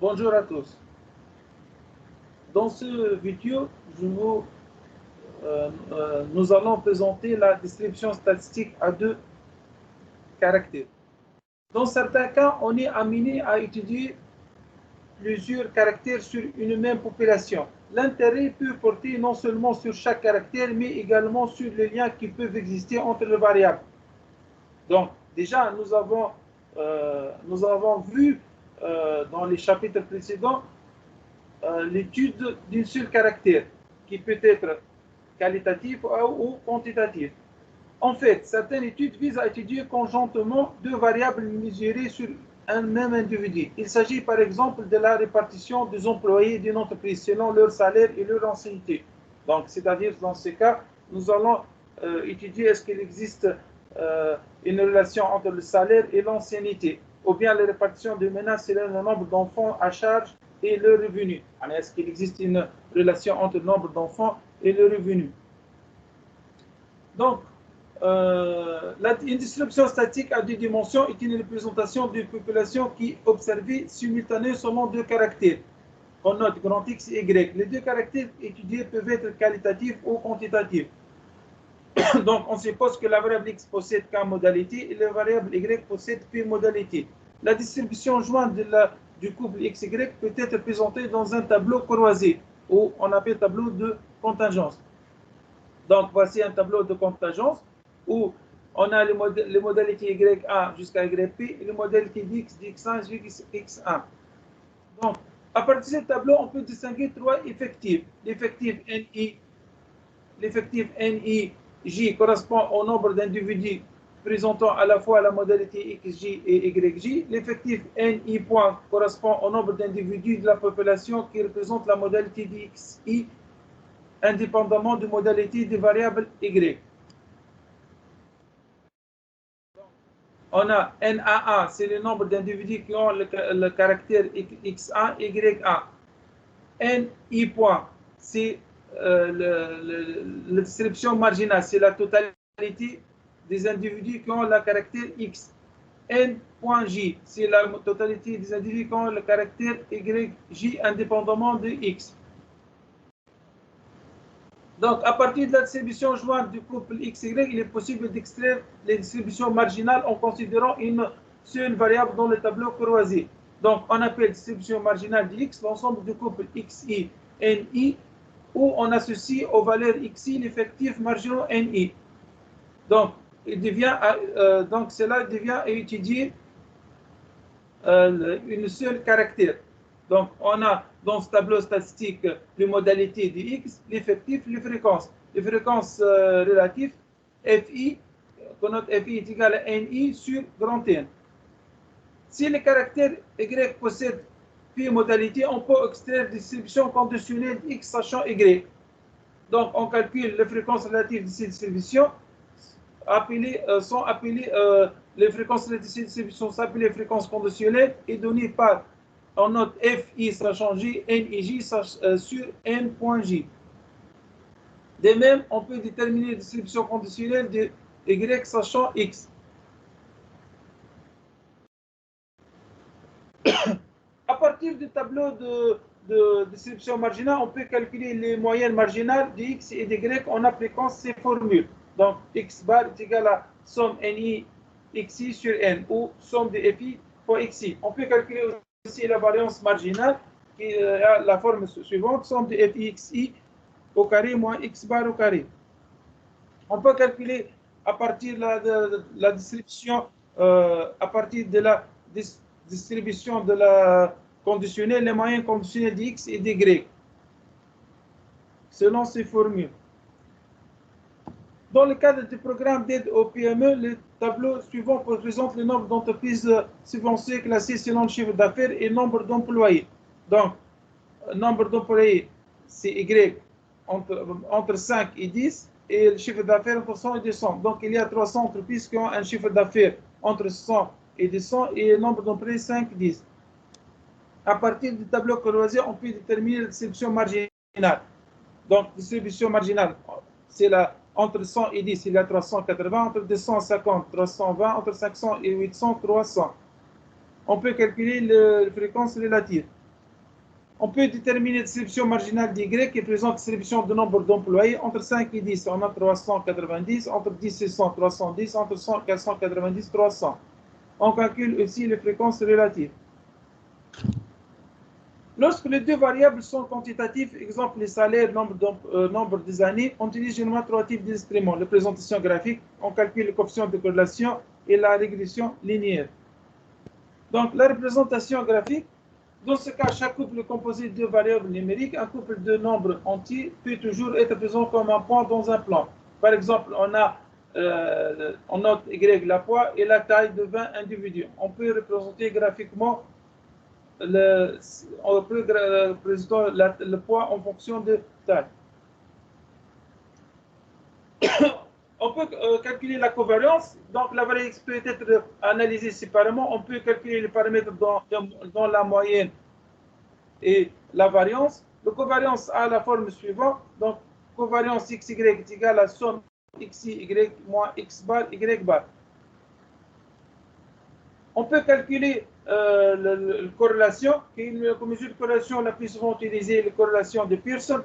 Bonjour à tous. Dans ce vidéo, nous allons présenter la distribution statistique à deux caractères. Dans certains cas, on est amené à étudier plusieurs caractères sur une même population. L'intérêt peut porter non seulement sur chaque caractère, mais également sur les liens qui peuvent exister entre les variables. Donc, déjà, nous avons vu dans les chapitres précédents l'étude d'un seul caractère, qui peut être qualitatif ou quantitatif. En fait, certaines études visent à étudier conjointement deux variables mesurées sur un même individu. Il s'agit par exemple de la répartition des employés d'une entreprise selon leur salaire et leur ancienneté. Donc, c'est-à-dire, dans ce cas, nous allons étudier est-ce qu'il existe une relation entre le salaire et l'ancienneté, ou bien la répartition des ménages selon le nombre d'enfants à charge et le revenu. Est-ce qu'il existe une relation entre le nombre d'enfants et le revenu? Donc, une distribution statique à deux dimensions est une représentation d'une population qui est observée simultanément selon deux caractères. On note grand X et Y. Les deux caractères étudiés peuvent être qualitatifs ou quantitatifs. Donc, on suppose que la variable X possède K modalité et la variable Y possède P modalité. La distribution jointe du couple XY peut être présentée dans un tableau croisé, ou on appelle tableau de contingence. Donc, voici un tableau de contingence où on a les modalités Y1 jusqu'à YP et les modalités d'X, d'X1 jusqu'à X1. Donc, à partir de ce tableau, on peut distinguer trois effectifs. L'effectif NIJ correspond au nombre d'individus présentant à la fois la modalité XJ et YJ. L'effectif NI point correspond au nombre d'individus de la population qui représente la modalité d'XI indépendamment de modalité des variables Y. On a NA1, c'est le nombre d'individus qui ont le caractère X1 et Y1. NI point, c'est la distribution marginale, c'est la totalité des individus qui ont le caractère X. N.J, c'est la totalité des individus qui ont le caractère YJ indépendamment de X. Donc, à partir de la distribution jointe du couple XY, il est possible d'extraire les distributions marginales en considérant une seule variable dans le tableau croisé. Donc, on appelle distribution marginale de X l'ensemble du couple XI, NI, où on associe aux valeurs XI l'effectif marginal NI. Donc, cela devient à étudier une seule caractère. Donc, on a dans ce tableau statistique les modalités de X, l'effectif, les fréquences. Les fréquences relatives, FI, qu'on note FI est égal à NI sur grand N. Si le caractère Y possède P modalité, on peut extraire des distributions conditionnelles de X sachant Y. Donc, on calcule les fréquences relatives de ces distributions, sont appelées les fréquences relatives de ces distributions s'appellent fréquences conditionnelles et données par on note FI sachant J, NIJ sur N.J. De même, on peut déterminer la distribution conditionnelle de Y sachant X. À partir du tableau de distribution marginale, on peut calculer les moyennes marginales de X et de Y en appliquant ces formules. Donc, X bar est égal à somme NI XI sur N ou somme de FI fois XI. On peut calculer aussi la variance marginale qui a la forme suivante, somme de FI au carré moins X bar au carré. On peut calculer à partir de la distribution, à partir de la distribution de la conditionnelle, les moyens conditionnels d'X et d'Y, selon ces formules. Dans le cadre du programme d'aide au PME, le tableau suivant représente le nombre d'entreprises subventionnées classées selon le chiffre d'affaires et le nombre d'employés. Donc, nombre d'employés, c'est Y entre 5 et 10, et le chiffre d'affaires entre 100 et 200. Donc, il y a 300 entreprises qui ont un chiffre d'affaires entre 100 et 200 et le nombre d'employés 5, 10. À partir du tableau croisé, on peut déterminer la distribution marginale. Donc, distribution marginale, c'est entre 100 et 10, il y a 380, entre 250, 320, entre 500 et 800, 300. On peut calculer les fréquences relatives. On peut déterminer la distribution marginale d'Y qui présente distribution de nombre d'employés entre 5 et 10. On a 390, entre 10 et 100, 310, entre 100 et 490, 300. On calcule aussi les fréquences relatives. Lorsque les deux variables sont quantitatives, exemple les salaires, nombre des années, on utilise généralement trois types d'instruments. La présentation graphique, on calcule le coefficient de corrélation et la régression linéaire. Donc la représentation graphique, dans ce cas, chaque couple est composé de deux variables numériques. Un couple de nombres entiers peut toujours être présent comme un point dans un plan. Par exemple, on note Y la poids et la taille de 20 individus. On peut représenter graphiquement le poids en fonction de taille. On peut calculer la covariance. Donc, la variance peut être analysée séparément. On peut calculer les paramètres dans la moyenne et la variance. La covariance a la forme suivante. Donc, covariance XY est égale à somme XY moins X bar Y bar. On peut calculer la corrélation, qui est une mesure de corrélation la plus souvent utilisée, la corrélation de Pearson.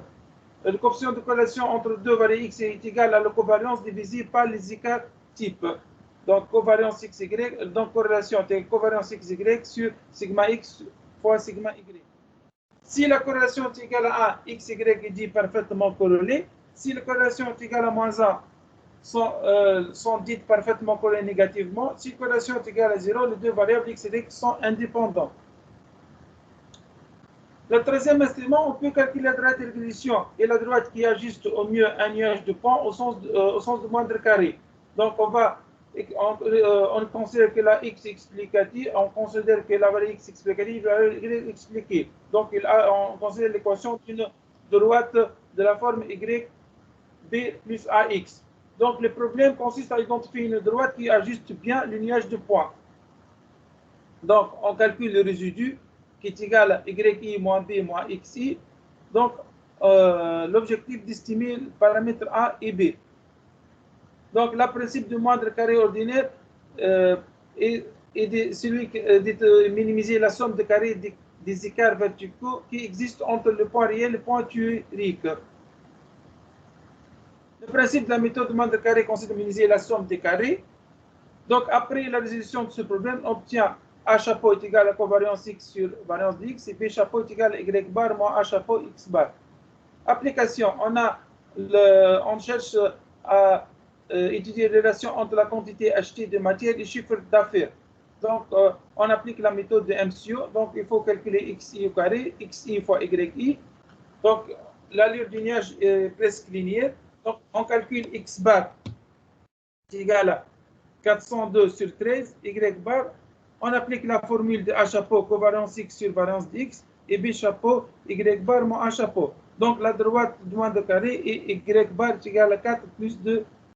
Le coefficient de corrélation entre deux variables x est égal à la covariance divisée par les écarts type. Donc, covariance xy, donc corrélation est covariance xy sur sigma x fois sigma y. Si la corrélation est égale à 1, xy est dit parfaitement corrélé. Si la corrélation est égale à moins 1, sont dites parfaitement corrélées négativement. Si la corrélation est égale à 0, les deux variables x et y sont indépendantes. Le troisième instrument, on peut calculer la droite de régression et la droite qui ajuste au mieux un nuage de points au sens de moindre carré. Donc, on considère que la x explicative, on considère que la variable x explicative est y expliquée. Donc, on considère l'équation d'une droite de la forme y b plus ax. Donc, le problème consiste à identifier une droite qui ajuste bien le nuage de points. Donc, on calcule le résidu qui est égal à yi moins b moins xi. Donc, l'objectif d'estimer le paramètre a et b. Donc, le principe du moindre carré ordinaire est celui de minimiser la somme de carrés des écarts verticaux qui existent entre le point réel et le point théorique. Le principe de la méthode du moindre carré consiste à minimiser la somme des carrés. Donc, après la résolution de ce problème, on obtient A chapeau est égal à covariance x sur variance de x et B chapeau est égal à y bar moins A chapeau x bar. Application, on cherche à étudier les relations entre la quantité achetée de matière et le chiffre d'affaires. Donc, on applique la méthode de MCO. Donc, il faut calculer xi au carré, xi fois yi. Donc, l'allure du nuage est presque linéaire. Donc, on calcule x bar est égal à 402 sur 13, y bar. On applique la formule de A chapeau, covariance x sur variance de x, et B chapeau, y bar moins A chapeau. Donc, la droite du moindre carré est y bar est égal à 4 plus 2